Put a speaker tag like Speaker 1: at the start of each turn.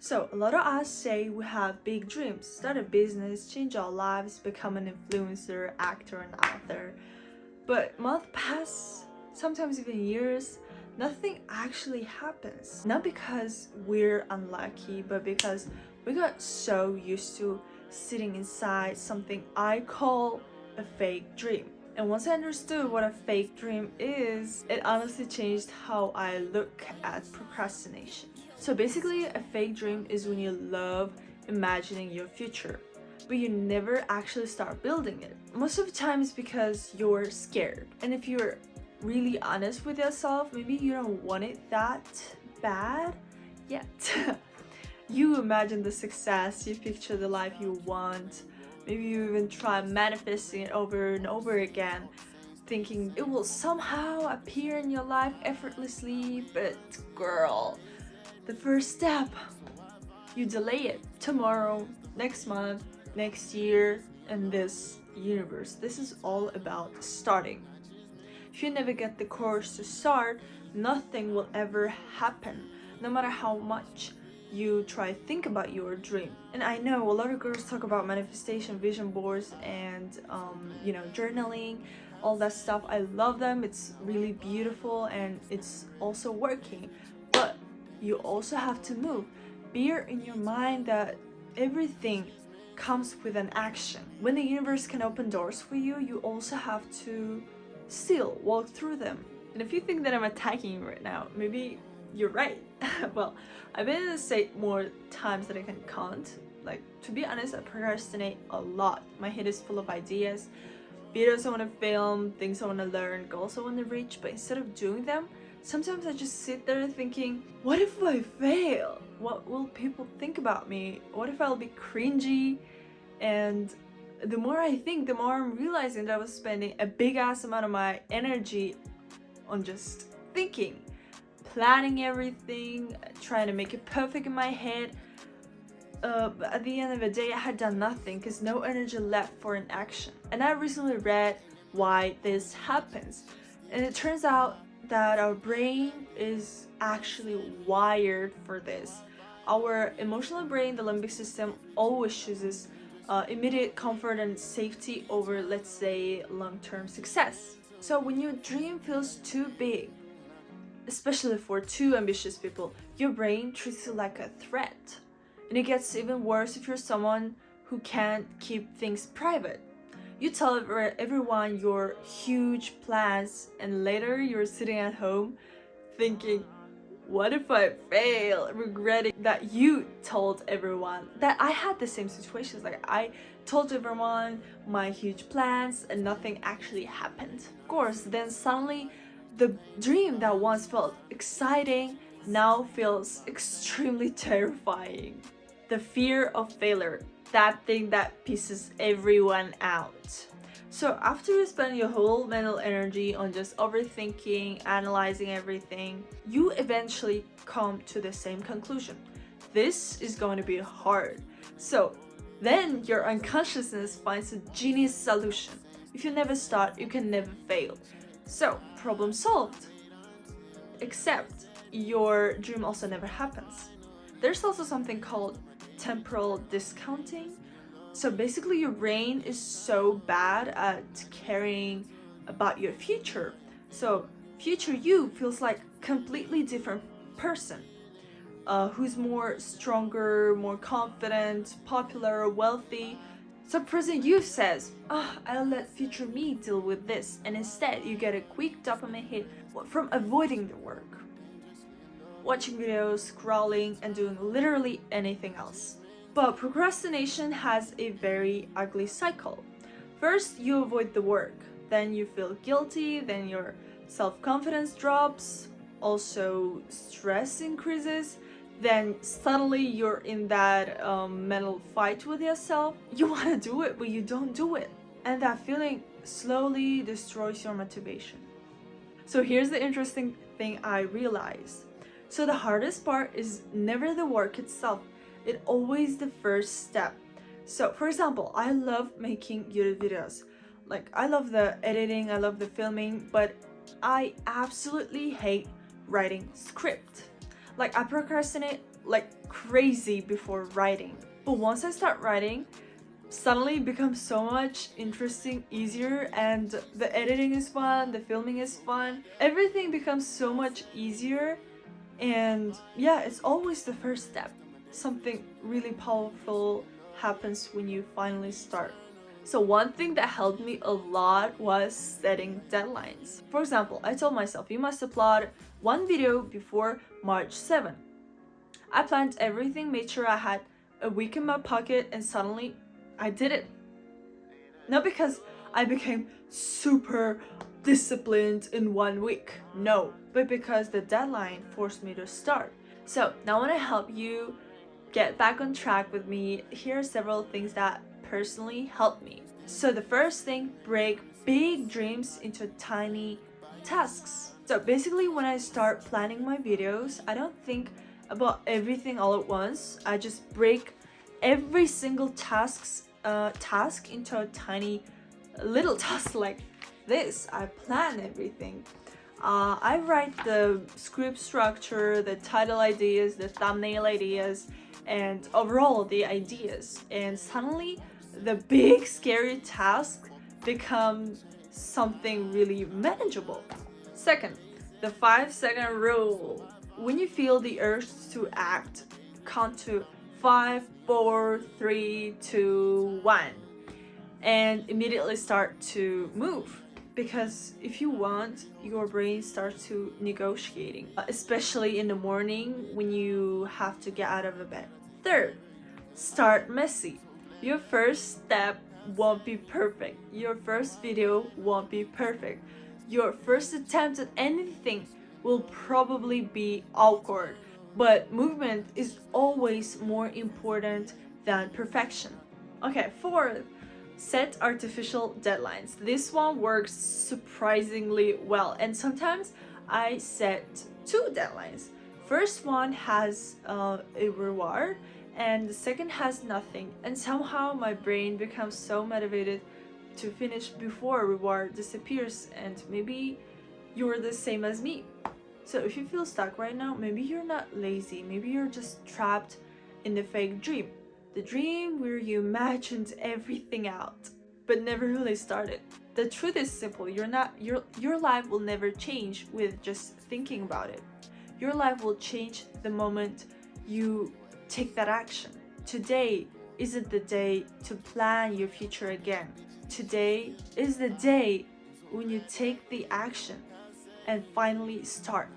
Speaker 1: So, a lot of us say we have big dreams, start a business, change our lives, become an influencer, actor, and author. But months pass, sometimes even years, nothing actually happens. Not because we're unlucky, but because we got so used to sitting inside something I call a fake dream. And once I understood what a fake dream is, it honestly changed how I look at procrastination. So basically, a fake dream is when you love imagining your future, but you never actually start building it. Most of the time it's because you're scared. And if you're really honest with yourself, maybe you don't want it that bad yet. You imagine the success, you picture the life you want, maybe you even try manifesting it over and over again, thinking it will somehow appear in your life effortlessly, but girl, the first step, you delay it tomorrow, next month, next year, and this universe. This is all about starting. If you never get the courage to start, nothing will ever happen, no matter how much you try to think about your dream. And I know a lot of girls talk about manifestation, vision boards, and journaling, all that stuff. I love them. It's really beautiful and it's also working. But you also have to move. Bear in your mind that everything comes with an action. When the universe can open doors for you, you also have to still walk through them. And if you think that I'm attacking you right now, maybe you're right. Well, I've been in this state more times than I can count. Like, to be honest, I procrastinate a lot. My head is full of ideas, videos I want to film, things I want to learn, goals I want to reach, but instead of doing them, sometimes I just sit there thinking, what if I fail? What will people think about me? What if I'll be cringy? And the more I think, the more I'm realizing that I was spending a big ass amount of my energy on just thinking, planning everything, trying to make it perfect in my head. But at the end of the day, I had done nothing because no energy left for an action. And I recently read why this happens. And it turns out that our brain is actually wired for this. Our emotional brain, the limbic system, always chooses immediate comfort and safety over, let's say, long-term success. So when your dream feels too big, especially for too ambitious people, your brain treats it like a threat. And it gets even worse if you're someone who can't keep things private. You tell everyone your huge plans, and later you're sitting at home thinking, what if I fail? Regretting that you told everyone. That I had the same situations. Like, I told everyone my huge plans and nothing actually happened. Of course, then suddenly the dream that once felt exciting now feels extremely terrifying. The fear of failure, that thing that pisses everyone out. So after you spend your whole mental energy on just overthinking, analyzing everything, you eventually come to the same conclusion. This is going to be hard. So then your unconsciousness finds a genius solution. If you never start, you can never fail. So, problem solved. Except your dream also never happens. There's also something called temporal discounting. So basically your brain is so bad at caring about your future. So future you feels like completely different person. Who's more stronger, more confident, popular, wealthy. So present you says, I'll let future me deal with this. And instead you get a quick dopamine hit from avoiding the work, watching videos, scrolling, and doing literally anything else. But procrastination has a very ugly cycle. First, you avoid the work, then you feel guilty, then your self-confidence drops, also stress increases, then suddenly you're in that mental fight with yourself. You want to do it, but you don't do it. And that feeling slowly destroys your motivation. So here's the interesting thing I realized. So the hardest part is never the work itself. It's always the first step. So for example, I love making YouTube videos. Like, I love the editing, I love the filming, but I absolutely hate writing script. Like, I procrastinate like crazy before writing. But once I start writing, suddenly it becomes so much interesting, easier, and the editing is fun, the filming is fun. Everything becomes so much easier, and yeah, it's always the first step. Something really powerful happens when you finally start. So one thing that helped me a lot was setting deadlines. For example, I told myself you must upload one video before March 7. I planned everything, made sure I had a week in my pocket, and suddenly I did it. Not because I became super disciplined in 1 week, no, but because the deadline forced me to start. So now I want to help you get back on track with me. Here are several things that personally helped me. So the first thing, break big dreams into tiny tasks. So basically when I start planning my videos, I don't think about everything all at once. I just break every single task into a tiny little task like this. I plan everything. I write the script structure, the title ideas, the thumbnail ideas, and overall the ideas. And suddenly the big scary task becomes something really manageable. Second, the 5-second rule. When you feel the urge to act, count to 5, 4, 3, 2, 1, and immediately start to move. Because if you want, your brain starts to negotiating, especially in the morning when you have to get out of the bed. Third, start messy. Your first step won't be perfect. Your first video won't be perfect. Your first attempt at anything will probably be awkward. But movement is always more important than perfection. Okay, fourth, set artificial deadlines. This one works surprisingly well, and sometimes I set 2 deadlines. First one has a reward, and the second has nothing, and somehow my brain becomes so motivated to finish before a reward disappears. And maybe you're the same as me. So if you feel stuck right now, maybe you're not lazy, maybe you're just trapped in the fake dream. The dream where you imagined everything out, but never really started. The truth is simple. Your life will never change with just thinking about it. Your life will change the moment you take that action. Today isn't the day to plan your future again. Today is the day when you take the action and finally start.